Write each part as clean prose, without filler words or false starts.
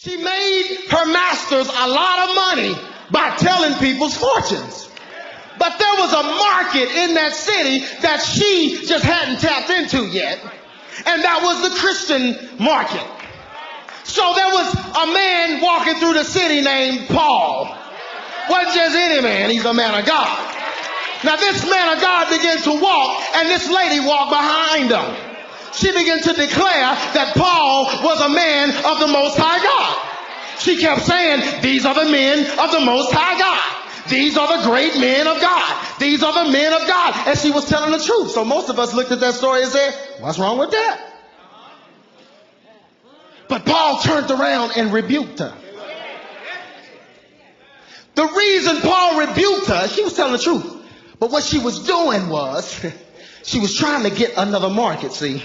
She made her masters a lot of money by telling people's fortunes. But there was a market in that city that she just hadn't tapped into yet. And that was the Christian market. So there was a man walking through the city named Paul. Wasn't just any man, he's a man of God. Now this man of God began to walk, and this lady walked behind him. She began to declare that Paul was a man of the Most High God. She kept saying, these are the men of the Most High God. These are the great men of God. These are the men of God. And she was telling the truth. So most of us looked at that story and said, what's wrong with that? But Paul turned around and rebuked her. The reason Paul rebuked her, she was telling the truth. But what she was doing was, she was trying to get another market, see,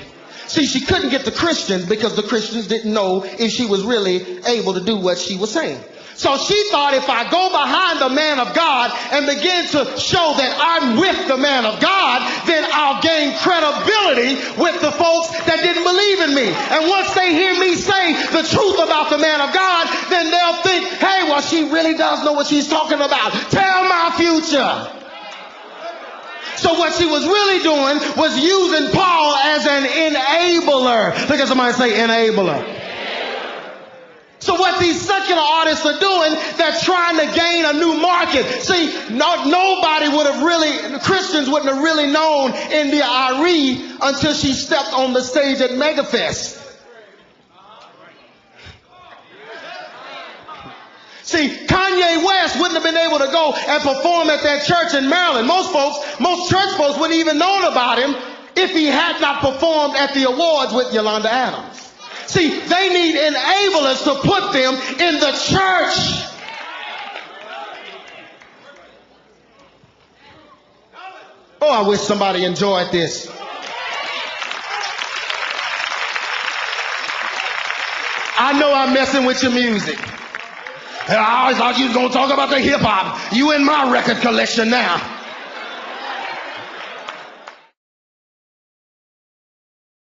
she couldn't get the Christians because the Christians didn't know if she was really able to do what she was saying. So she thought, if I go behind the man of God and begin to show that I'm with the man of God, then I'll gain credibility with the folks that didn't believe in me. And once they hear me say the truth about the man of God, then they'll think, hey, well, she really does know what she's talking about. Tell my future. So what she was really doing was using Paul as an enabler. Look at somebody say enabler. So what these secular artists are doing, they're trying to gain a new market. See, nobody would have really, Christians wouldn't have really known India Arie until she stepped on the stage at MegaFest. See, Kanye West wouldn't have been able to go and perform at that church in Maryland. Most church folks wouldn't even known about him if he had not performed at the awards with Yolanda Adams. See, they need enablers to put them in the church. Oh, I wish somebody enjoyed this. I know I'm messing with your music. I always thought you was going to talk about the hip hop. You in my record collection now.